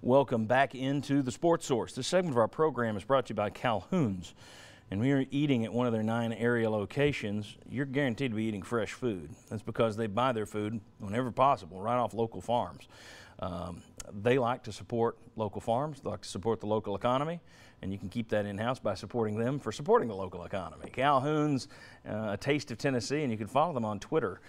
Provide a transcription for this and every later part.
Welcome back into the Sports Source. This segment of our program is brought to you by Calhoun's. And when you're eating at one of their 9 area locations, you're guaranteed to be eating fresh food. That's because they buy their food whenever possible, right off local farms. They like to support local farms, they like to support the local economy, and you can keep that in-house by supporting them for supporting the local economy. Calhoun's, a taste of Tennessee, and you can follow them on Twitter.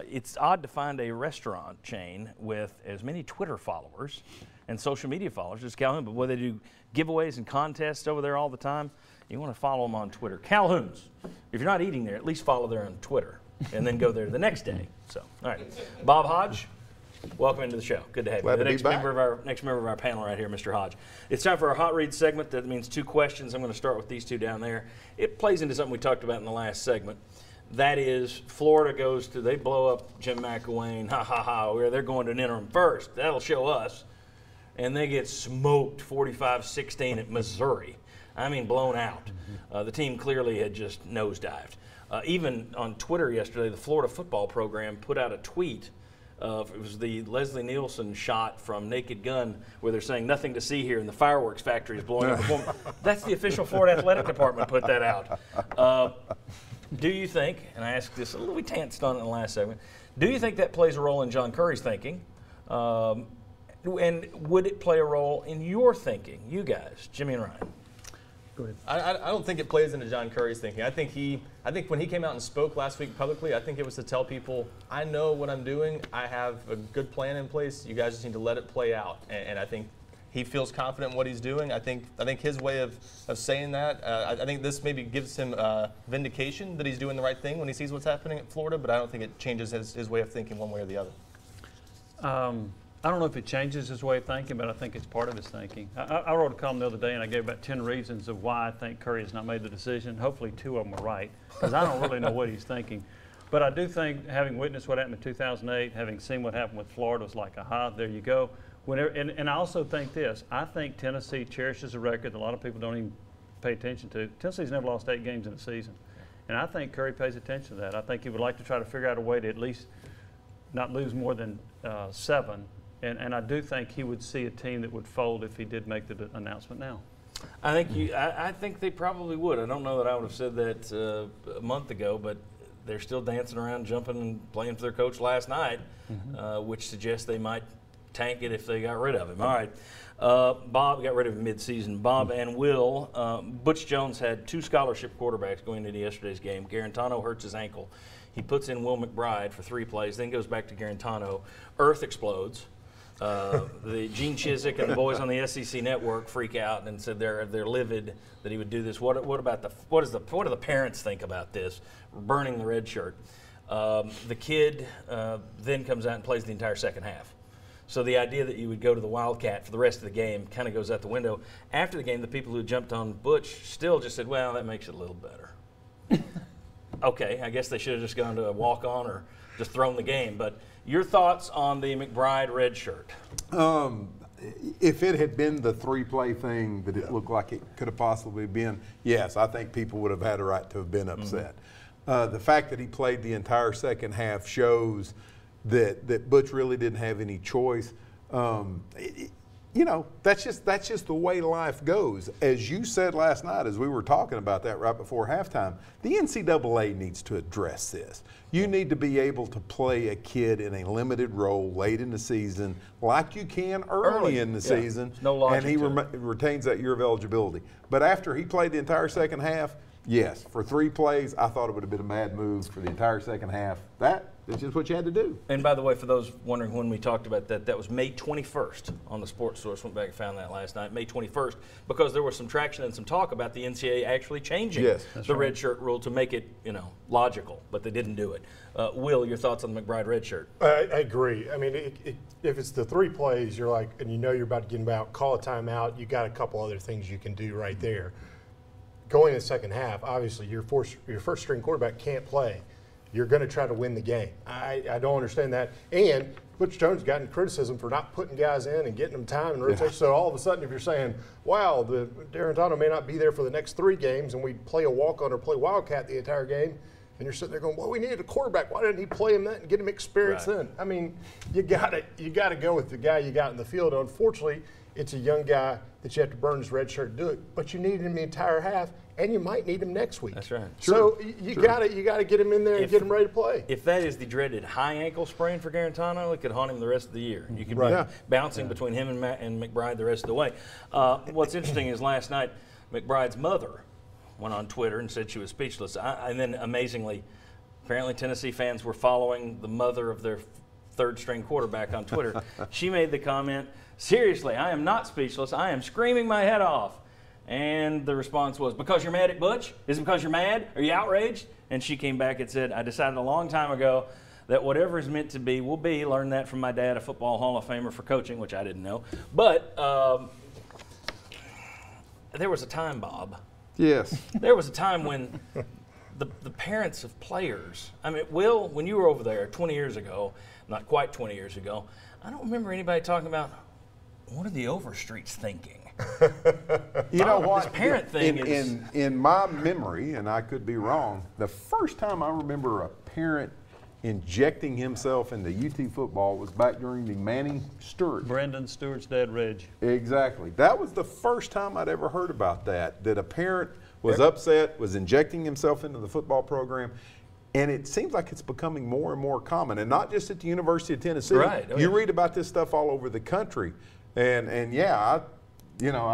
It's odd to find a restaurant chain with as many Twitter followers and social media followers as Calhoun, but where they do giveaways and contests over there all the time, you want to follow them on Twitter. Calhoun's, if you're not eating there, at least follow there on Twitter and then go there the next day. So, all right. Bob Hodge, welcome into the show. Good to have you. Glad The to next be back. next member of our panel right here, Mr. Hodge. It's time for our Hot Read segment. That means 2 questions. I'm going to start with these 2 down there. It plays into something we talked about in the last segment. That is, Florida goes to, they blow up Jim McElwain, ha ha ha, where they're going to an interim first. That'll show us. And they get smoked 45-16 at Missouri. I mean, blown out. The team clearly had just nosedived. Even on Twitter yesterday, the Florida football program put out a tweet of, it was the Leslie Nielsen shot from Naked Gun, where they're saying nothing to see here and the fireworks factory is blowing up. That's the official Florida Athletic Department put that out. Do you think, and I asked this a little, we danced on it in the last segment, do you think that plays a role in John Curry's thinking? And would it play a role in your thinking, you guys, Jimmy and Ryan? Go ahead. I don't think it plays into John Curry's thinking. I think when he came out and spoke last week publicly, I think it was to tell people, I know what I'm doing. I have a good plan in place. You guys just need to let it play out. And I think he feels confident in what he's doing. I think his way of saying that, I think this maybe gives him vindication that he's doing the right thing when he sees what's happening at Florida, but I don't think it changes his way of thinking one way or the other. I don't know if it changes his way of thinking, but I think it's part of his thinking. I wrote a column the other day, and I gave about 10 reasons of why I think Curry has not made the decision. Hopefully 2 of them were right, because I don't really know what he's thinking. But I do think, having witnessed what happened in 2008, having seen what happened with Florida, was like, aha, there you go. And I also think this. I think Tennessee cherishes a record that a lot of people don't even pay attention to. Tennessee's never lost 8 games in a season. And I think Curry pays attention to that. I think he would like to try to figure out a way to at least not lose more than 7. And I do think he would see a team that would fold if he did make the announcement now. I think they probably would. I don't know that I would have said that a month ago, but they're still dancing around, jumping and playing for their coach last night, which suggests they might tank it if they got rid of him. All right. Bob got rid of him mid-season. Bob and Will, Butch Jones had 2 scholarship quarterbacks going into yesterday's game. Garantano hurts his ankle. He puts in Will McBride for 3 plays, then goes back to Garantano. Earth explodes. The Gene Chizik and the boys on the SEC network freak out and said they're livid that he would do this. What do the parents think about this? Burning the red shirt. The kid then comes out and plays the entire second half. So the idea that you would go to the Wildcat for the rest of the game kind of goes out the window. After the game, the people who jumped on Butch still just said, well, that makes it a little better. Okay, I guess they should have just gone to a walk-on or just thrown the game. But your thoughts on the McBride red shirt? If it had been the 3-play thing that it looked like it could have possibly been, yes, I think people would have had a right to have been upset. The fact that he played the entire second half shows that Butch really didn't have any choice. You know, that's just the way life goes. As you said last night, as we were talking about that right before halftime, the NCAA needs to address this. You need to be able to play a kid in a limited role late in the season like you can early in the season, no logic and he retains that year of eligibility. But after he played the entire second half, yes, for 3 plays, I thought it would have been a mad move for the entire second half. That's just what you had to do. And by the way, for those wondering when we talked about that, that was May 21st on the Sports Source. Went back and found that last night, May 21st, because there was some traction and some talk about the NCAA actually changing the red shirt rule to make it, logical, but they didn't do it. Will, your thoughts on the McBride red shirt? I agree. I mean, if it's the 3 plays, you're like, and you know you're about to get them out, call a timeout. You got a couple other things you can do right there. Going in the second half, obviously your first string quarterback can't play. You're going to try to win the game. I don't understand that. And Butch Jones gotten criticism for not putting guys in and getting them time and rotation. So all of a sudden, if you're saying, wow, the Garantano may not be there for the next 3 games and we play a walk-on or play Wildcat the entire game, and you're sitting there going, well, we needed a quarterback. Why didn't he play him then and get him experience then? I mean, you got to go with the guy you got in the field. Unfortunately, it's a young guy that you have to burn his red shirt to do it, but you need him the entire half, and you might need him next week. That's right. So you gotta get him in there and get him ready to play. If that is the dreaded high ankle sprain for Garantano, it could haunt him the rest of the year. You could Right. be Yeah. bouncing between him and McBride the rest of the way. What's interesting is last night, McBride's mother went on Twitter and said she was speechless. And then amazingly, apparently Tennessee fans were following the mother of their third-string quarterback on Twitter. She made the comment, "Seriously, I am not speechless. I am screaming my head off." And the response was, "Because you're mad at Butch? Is it because you're mad? Are you outraged?" And she came back and said, "I decided a long time ago that whatever is meant to be will be." Learned that from my dad, a football Hall of Famer for coaching, which I didn't know. But there was a time, Bob. Yes. There was a time when the parents of players, I mean, Will, when you were over there 20 years ago, not quite 20 years ago, I don't remember anybody talking about, what are the Overstreets thinking? You know what? This parent thing in my memory, and I could be wrong, the first time I remember a parent injecting himself into UT football was back during the Manning Stewart. Brendan Stewart's dad, Reg. Exactly. That was the first time I'd ever heard about that a parent was upset, was injecting himself into the football program. And it seems like it's becoming more and more common, and not just at the University of Tennessee. Right. Oh, you yeah. read about this stuff all over the country. And yeah, I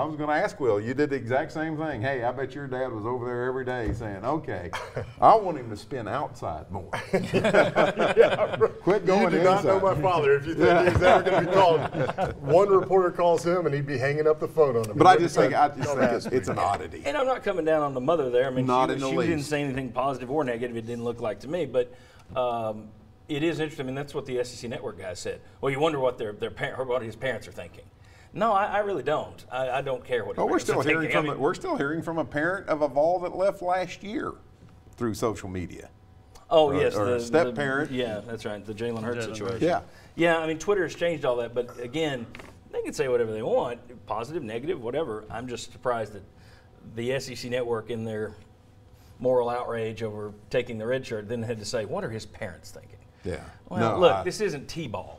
was going to ask Will, you did the exact same thing. Hey, I bet your dad was over there every day saying, okay, I want him to spin outside more. Quit going You do not inside. know my father if you think he's ever going to be called. One reporter calls him, and he'd be hanging up the phone on him. But He I just think wouldn't say, it's an oddity. And I'm not coming down on the mother there. I mean, Not she in the didn't least. say anything positive or negative. It didn't look like to me. But it is interesting. I mean, that's what the SEC Network guy said. Well, you wonder what what his parents are thinking. No, I really don't. I don't care what his Well, we're parents still are hearing thinking. from we're still hearing from a parent of a Vol that left last year through social media. Oh, or- yes. or a step-parent. Yeah, that's right. The Jalen Hurts Jalen situation. Yeah. Yeah, I mean, Twitter has changed all that. But again, they can say whatever they want, positive, negative, whatever. I'm just surprised that the SEC Network, in their moral outrage over taking the red shirt, then had to say, what are his parents thinking? Yeah. Well, No, look, this isn't T-ball.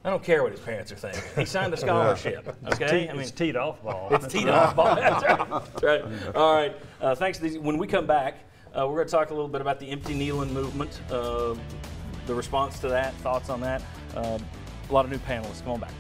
I don't care what his parents are thinking. He signed a scholarship, okay? It's teed off ball. It's teed off ball. That's right. That's right. All right. Thanks. When we come back, we're going to talk a little bit about the empty kneeling movement, the response to that, thoughts on that. A lot of new panelists. Come on back.